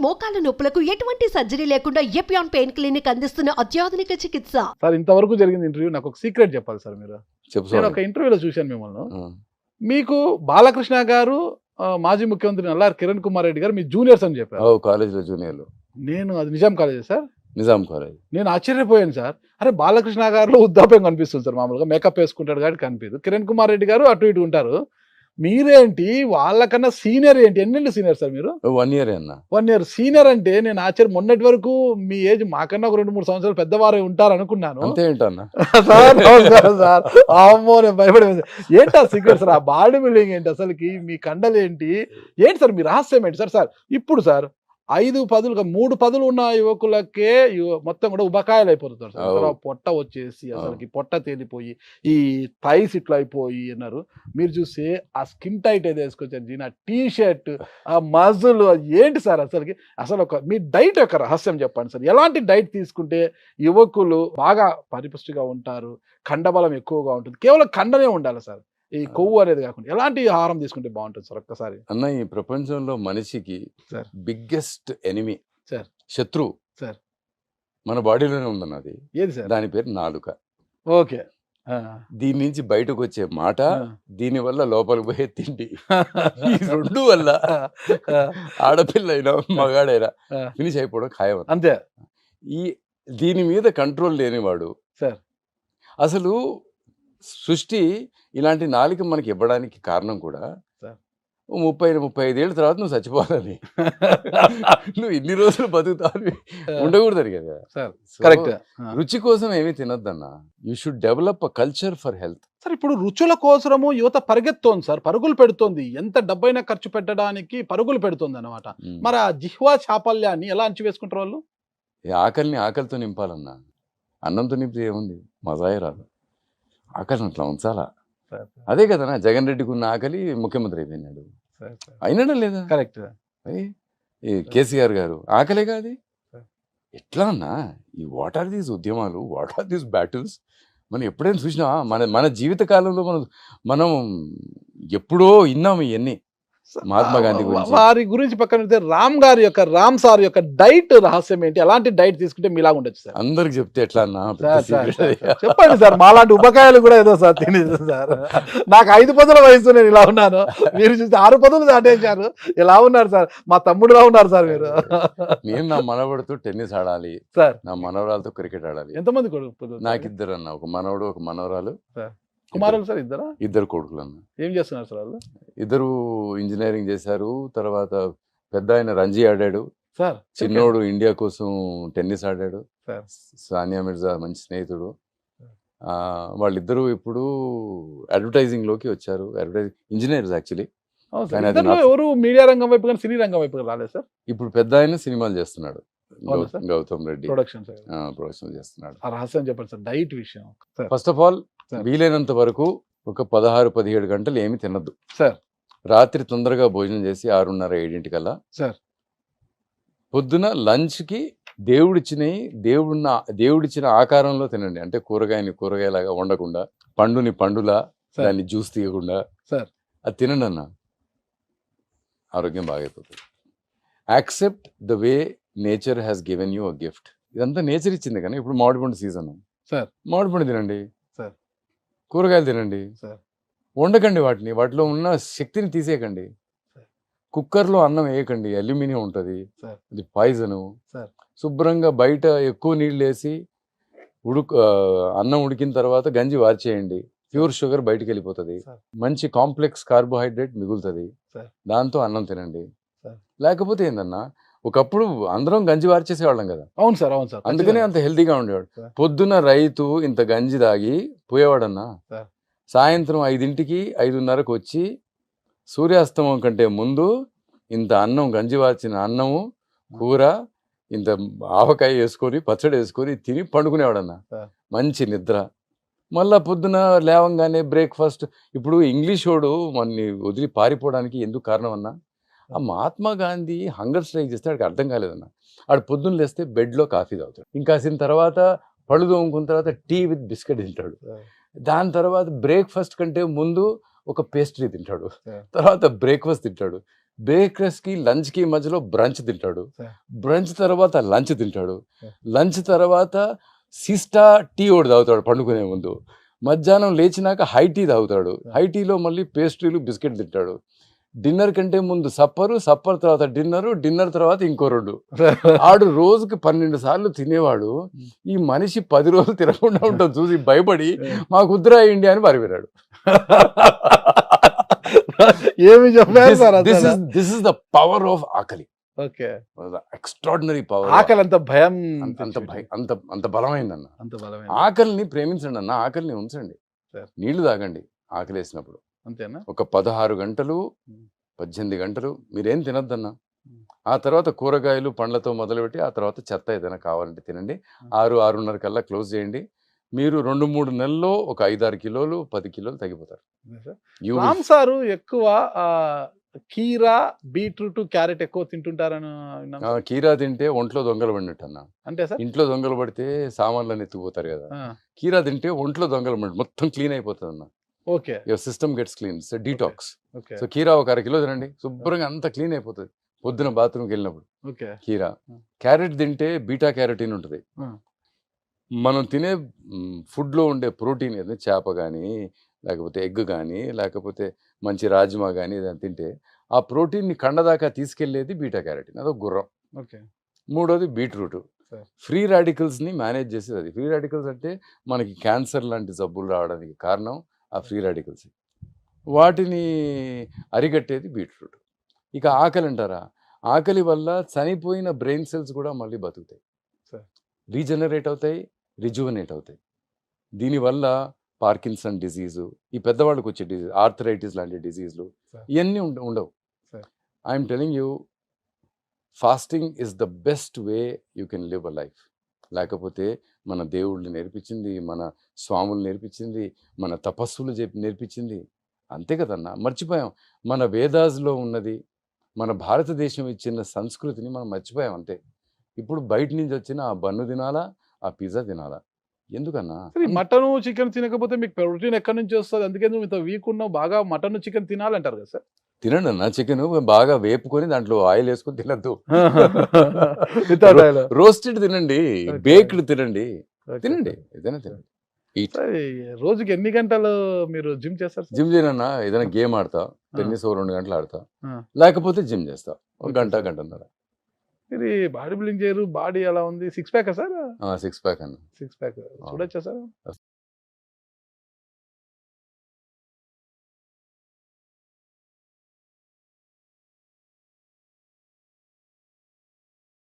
మోకాల నొప్పులకు ఎటువంటి సర్జరీ లేకుండా ఎపియాన్ పెయిన్ క్లినిక్ అందిస్తున్న అత్యాధునిక చికిత్స. సార్ ఇంతవరకు జరిగింది ఇంటర్వ్యూ నాకు ఒక సీక్రెట్ చెప్పాలి సార్ మీరు. నేను ఒక ఇంటర్వ్యూలో చూశాను మిమ్మల్ని. మీకు బాలకృష్ణ గారు మాజీ ముఖ్యమంత్రి నల్లారి కిరణ్ కుమార్ రెడ్డి గారు మీ జూనియర్స్ అని చెప్పారు. కాలేజీలో జూనియర్లు. నేను అది Nizam college sir. Nizam college. నేను ఆశ్చర్యపోయాను సార్. అరే బాలకృష్ణ గారిలో వృద్ధాప్యం కనిపిస్తుంది సార్, మామూలుగా మేకప్ వేసుకుంటాడు కాబట్టి కనిపించదు. కిరణ్ కుమార్ రెడ్డి గారు అటు ఇటు ఉంటారు. మీరేంటి వాళ్ళకన్నా సీనియర్ ఏంటి? ఎన్నేళ్ళు సీనియర్ సార్ మీరు? 1 year అన్న. 1 year సీనియర్ అంటే నేను ఆశ్చర్యం. మొన్నటి వరకు మీ ఏజ్ మాకన్నా ఒక 2-3 సంవత్సరాలు పెద్దవారు ఉంటారు అనుకున్నాను. అంతే ఏంటన్నా సార్. నమస్కారం సార్. అమ్మో నేను భయపడే. ఏంటి ఆ సీక్రెట్ సార్? ఆ బాడీ బిల్డింగ్ ఏంటి అసలుకి? మీ కండలు ఏంటి సార్? మీ రహస్యం ఏంటి సార్? సార్ ఇప్పుడు సార్ 5 పదులుగా 3 పదులు ఉన్న యువకులకే మొత్తం కూడా ఉబకాయలు అయిపోతున్నారు సార్. తర్వాత పొట్ట వచ్చేసి అసలుకి పొట్ట తేలిపోయి ఈ థైస్ ఇట్లా అయిపోయి అన్నారు. మీరు చూస్తే ఆ స్కిన్ టైట్ అయితే వేసుకొచ్చారు జీన్, ఆ టీ షర్ట్, ఆ మజులు ఏంటి సార్ అసలుకి? అసలు మీ డైట్ యొక్క రహస్యం చెప్పండి సార్. ఎలాంటి డైట్ తీసుకుంటే యువకులు బాగా పరిపుష్టిగా ఉంటారు, కండబలం ఎక్కువగా ఉంటుంది? కేవలం కండనే ఉండాలి సార్, ఈ కొవ్వు అనేది కాకుండా. ఎలాంటి ఆహారం తీసుకుంటే బాగుంటుంది సార్ ఒక్కసారి? అన్న, ఈ ప్రపంచంలో మనిషికి సార్ బిగ్గెస్ట్ ఎనిమి సార్, శత్రువు సార్ మన బాడీలోనే ఉందన్నది. ఏది సార్? దాని పేరు నాలుక. ఓకే. దీని నుంచి బయటకు వచ్చే మాట, దీని వల్ల లోపలికి పోయే తిండి, ఈ రెండు వల్ల ఆడపిల్ల అయినా మగాడైనా ఫినిష్ అయిపోవడం ఖాయం అంతే. దీని మీద కంట్రోల్ లేనివాడు సార్ అసలు సృష్టి ఇలాంటి నాలుక మనకి ఇవ్వడానికి కారణం కూడా 30-35 ఏళ్ళ తర్వాత నువ్వు చచ్చిపోవాలని. నువ్వు ఇన్ని రోజులు బతుకుతావు ఉండకూడదు కదా సార్. కరెక్ట్. రుచి కోసం ఏమీ తినొద్దన్నా. You should develop a culture for health. Sir ఇప్పుడు రుచుల కోసము యువత పరిగెత్తోంది సార్, పరుగులు పెడుతోంది. ఎంత డబ్బైనా ఖర్చు పెట్టడానికి పరుగులు పెడుతుంది అనమాట. మరి ఆ జిహ్వా చాపల్యాన్ని ఎలా అంచివేసుకుంటారు వాళ్ళు? ఆకలిని ఆకలితో నింపాలన్నా. అన్నంతో నింపితే ఏముంది, మజాయే రాదు. ఆకలిని అట్లా ఉంచాలా. అదే కదనా జగన్ రెడ్డికి ఉన్న ఆకలి ముఖ్యమంత్రి అయిపోయినాడు. అయినాడా లేదా? కరెక్ట్. ఈ కేసీఆర్ గారు ఆకలే కాదు. ఎట్లా అన్నా ఈ వాట్ ఆర్ దీస్ ఉద్యమాలు, వాట్ ఆర్ దీస్ బ్యాటిల్స్? మనం ఎప్పుడైనా చూసినా మన జీవిత కాలంలో మనం ఎప్పుడో విన్నాము ఇవన్నీ. మహాత్మా గాంధీ గురించి, వారి గురించి పక్కన పెడితే రామ్ సార్ యొక్క డైట్ రహస్యం ఏంటి? ఎలాంటి డైట్ తీసుకుంటే మీలాగా ఉండొచ్చు సార్? అందరికి చెప్తే ఎట్లా అన్నా చెప్పండి సార్. మాలాంటి ఉపకాయాలు కూడా ఏదో సార్ తినేది సార్. నాకు 5 పదుల వయసు, నేను ఇలా ఉన్నాను. మీరు చూస్తే 6 పదులు దాటేశారు. ఇలా ఉన్నారు సార్. మా తమ్ముడులా ఉన్నారు సార్ మీరు. నేను నా మనవడితో టెన్నిస్ ఆడాలి సార్, నా మనవరాలతో క్రికెట్ ఆడాలి. ఎంతమంది కొడుకు? నాకు 2 అన్న, ఒక మనవడు ఒక మనవరాలు. కుమారులు సార్? 2 కొడుకులు అన్న. ఏం చేస్తున్నారు సార్ వాళ్ళు? 2 ఇంజనీరింగ్ చేశారు. తర్వాత పెద్ద ఆయన రంజీ ఆడాడు సార్, చిన్నోడు ఇండియా కోసం టెన్నిస్ ఆడాడు. సార్ సానియా మిర్జా మంచి స్నేహితుడు. వాళ్ళిద్దరూ ఇప్పుడు అడ్వర్టైజింగ్ లోకి వచ్చారు. Engineers actually. ఎవరు మీడియా రంగం వైపు కానీ సినీ రంగం వైపు రాలేదు సార్. ఇప్పుడు పెద్ద ఆయన సినిమాలు చేస్తున్నాడు, గౌతమ్ రెడ్డి ప్రొడక్షన్ చేస్తున్నాడు. ఆ రహస్యం చెప్పండి సార్, డైట్ విషయం. ఫస్ట్ ఆఫ్ ఆల్ వీలైనంత వరకు ఒక 16-17 గంటలు ఏమి తినద్దు సార్. రాత్రి తొందరగా భోజనం చేసి 6:30-7 కల్లా సార్. పొద్దున లంచ్కి దేవుడిచ్చిన ఆకారంలో తినండి. అంటే కూరగాయలాగా వండకుండా, పండుని పండులా, దాన్ని జ్యూస్ తీయకుండా సార్ అది తినండి అన్న. ఆరోగ్యం బాగైపోతుంది. Accept the way nature has given you a gift. ఇదంతా నేచర్ ఇచ్చింది. కానీ ఇప్పుడు మామిడి పండు సీజన్ సార్. మామిడి పండు తినండి సార్. కూరగాయలు తినండి సార్. వండకండి, వాటిలో ఉన్న శక్తిని తీసేయకండి. కుక్కర్లో అన్నం వేయకండి, అల్యూమినియం ఉంటుంది, అది పాయిజను. శుభ్రంగా బయట ఎక్కువ నీళ్ళు వేసి అన్నం ఉడికిన తర్వాత గంజి వార్చేయండి. ప్యూర్ షుగర్ బయటికి వెళ్ళిపోతుంది, మంచి కాంప్లెక్స్ కార్బోహైడ్రేట్ మిగులుతుంది. దాంతో అన్నం తినండి. లేకపోతే ఏందన్నా, ఒకప్పుడు అందరం గంజి వార్చేసేవాళ్ళం కదా. అవును సార్, అవును సార్. అందుకనే అంత హెల్తీగా ఉండేవాడు. పొద్దున్న రైతు ఇంత గంజి తాగి పోయేవాడన్నా. సాయంత్రం 5ంటికి 5:30కు వచ్చి సూర్యాస్తమం కంటే ముందు ఇంత అన్నం, గంజి వార్చిన అన్నము, కూర, ఇంత ఆవకాయ వేసుకొని పచ్చడి వేసుకొని తిని పండుకునేవాడన్న. మంచి నిద్ర. మళ్ళా పొద్దున లేవంగానే బ్రేక్ఫాస్ట్. ఇప్పుడు ఇంగ్లీష్ వాడు మనని వదిలి పారిపోవడానికి ఎందుకు కారణం అన్నా, ఆ మహాత్మా గాంధీ హంగర్ స్ట్రైక్ చేస్తే ఆడికి అర్థం కాలేదన్న. ఆడు పొద్దున్న లేస్తే బెడ్లో కాఫీ తాగుతాడు, ఇంకాసిన తర్వాత పళ్ళు తోముకున్న తర్వాత టీ విత్ బిస్కెట్ తింటాడు, దాని తర్వాత బ్రేక్ఫాస్ట్ కంటే ముందు ఒక పేస్ట్రీ తింటాడు, తర్వాత బ్రేక్ఫాస్ట్ తింటాడు, బ్రేక్ఫాస్ట్ కి లంచ్ కి మధ్యలో బ్రంచ్ తింటాడు, Sir. బ్రంచ్ తర్వాత లంచ్ తింటాడు, Sir. లంచ్ తర్వాత సిస్టా టీ ఒకటి తాగుతాడు పండుకునే ముందు, మధ్యాహ్నం లేచినాక హై టీ తాగుతాడు, హై టీలో మళ్ళీ పేస్ట్రీలు బిస్కెట్ తింటాడు, డిన్నర్ కంటే ముందు సప్పరు, సప్పర్ తర్వాత డిన్నరు, డిన్నర్ తర్వాత ఇంకో 2. ఆడు రోజుకి 12 సార్లు తినేవాడు. ఈ మనిషి 10 రోజులు తినకుండా ఉంటాం చూసి భయపడి మాకు ఉద్రా ఇండియా అని పరిపెరాడు. ఏమి చెప్పారు sir this is the power of ఆకలి. Okay, extraordinary power. ఆకలి అంత భయం, అంత బలమైందన్న. అంత బలమైన ఆకలిని ప్రేమించండి అన్న, ఆకలిని ఉంచండి, Sir. నీళ్లు తాగండి ఆకలి వేసినప్పుడు. అంతేనా? ఒక 16 గంటలు 18 గంటలు మీరేం తినొద్దన్న. ఆ తర్వాత కూరగాయలు పండ్లతో మొదలుపెట్టి ఆ తర్వాత చెత్త ఏదైనా కావాలంటే తినండి. 6-6:30 కల్లా క్లోజ్ చేయండి. మీరు 2-3 నెలల్లో ఒక 5-6 కిలోలు 10 కిలోలు తగ్గిపోతారు. You will- రామ్ సారు ఎక్కువ కీరా, బీట్రూట్, క్యారెట్ ఎక్కువ తింటుంటారని విన్నాను. కీరా తింటే ఒంట్లో దొంగలు పడినట్టు అన్న. అంటే సార్ ఇంట్లో దొంగలు పడితే సామాన్లన్నీ ఎత్తుకుపోతారు కదా, కీరా తింటే ఒంట్లో దొంగలు పడి మొత్తం క్లీన్ అయిపోతుంది అన్న. Okay your system gets clean, detox. Okay so కీరా ఒక 1/2 కిలో తినండి, శుభ్రంగా అంతా క్లీన్ అయిపోతుంది పొద్దున బాత్రూమ్కి వెళ్ళినప్పుడు. ఓకే కీరా. క్యారెట్ తింటే బీటా క్యారోటీన్ ఉంటుంది. మనం తినే ఫుడ్లో ఉండే ప్రోటీన్ ఏదైనా చేప కానీ లేకపోతే ఎగ్ కానీ లేకపోతే మంచి రాజ్మా కానీ ఏదైనా తింటే ఆ ప్రోటీన్ని కండదాకా తీసుకెళ్లేది బీటా క్యారోటీన్, అదొక గుర్రం. ఓకే 3వది బీట్రూట్. Sir. ఫ్రీ రాడికల్స్ని మేనేజ్ చేసేది అది. ఫ్రీ రాడికల్స్ అంటే మనకి క్యాన్సర్ లాంటి జబ్బులు రావడానికి కారణం ఆ ఫ్రీ రాడికల్స్. వాటిని అరికట్టేది బీట్రూట్. ఇక ఆకలి అంటారా, ఆకలి వల్ల చనిపోయిన బ్రెయిన్ సెల్స్ కూడా మళ్ళీ బతుకుతాయి, Sir. రీజనరేట్ అవుతాయి, రిజువనేట్ అవుతాయి. దీనివల్ల పార్కిన్సన్ డిజీజు, ఈ పెద్దవాళ్ళకి వచ్చే డిజీజ్, ఆర్థరైటిస్ లాంటి డిజీజులు Sir. ఇవన్నీ ఉండవు. Sir. I'm telling you, fasting is the best way you can live a life. లేకపోతే మన దేవుళ్ళు నేర్పించింది, మన స్వాములు నేర్పించింది, మన తపస్సులు నేర్పించింది అంతే కదన్నా. మర్చిపోయాం మన వేదాస్లో ఉన్నది, మన భారతదేశం ఇచ్చిన సంస్కృతిని మనం మర్చిపోయాం అంతే. ఇప్పుడు బయట నుంచి వచ్చిన ఆ బన్ను తినాలా, ఆ పిజ్జా తినాలా, ఎందుకన్నా? మటన్ చికెన్ తినకపోతే మీకు ప్రోటీన్ ఎక్కడి నుంచి వస్తుంది? అందుకే నువ్వు ఇంత వీక్ ఉన్నావు, బాగా మటన్ చికెన్ తినాలంటారు కదా సార్. తినండి అన్న, చికెన్ బాగా వేపుకొని దాంట్లో ఆయిల్ వేసుకొని తినద్దు. రోస్టెడ్ తినండి, బేక్డ్ తినండి, తినండి, ఏదైనా తినండి. రోజుకి ఎన్ని గంటలు మీరు జిమ్ చేస్తారు? జిమ్ చేయనన్నా, ఏదైనా గేమ్ ఆడతా, టెన్నిస్ 2 గంటలు ఆడతా, లేకపోతే జిమ్ చేస్తా 1 గంట 1.5 గంట. ఇది బాడీ బిల్డింగ్ చేయరు, బాడీ ఎలా ఉంది? 6 ప్యాక్ సార్? 6 ప్యాక్ అన్న. 6 ప్యాక్ చూడొచ్చా సార్?